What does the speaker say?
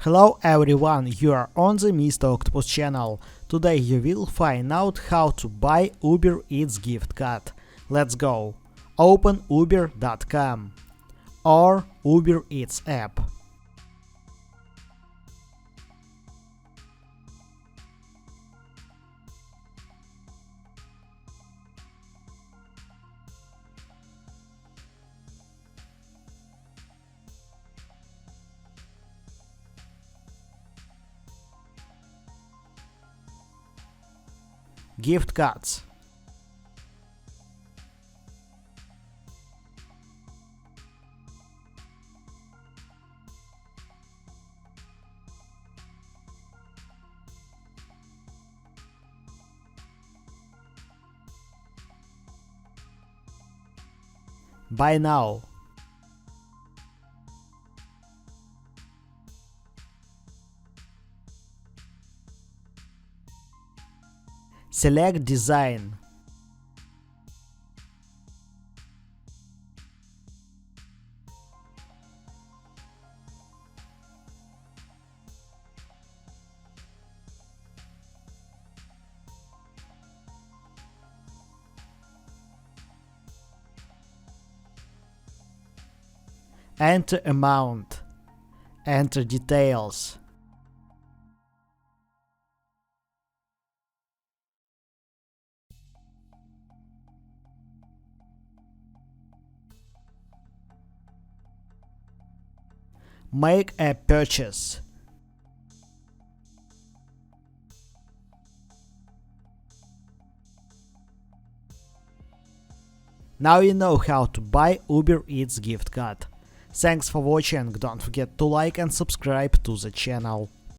Hello everyone, you are on the Mr. Octopus channel. Today you will find out how to buy Uber Eats gift card. Let's go. Open uber.com or Uber Eats app. Gift cards. Buy now. Select design. Enter amount. Enter details. Make a purchase. Now you know how to buy Uber Eats gift card. Thanks for watching, don't forget to like and subscribe to the channel.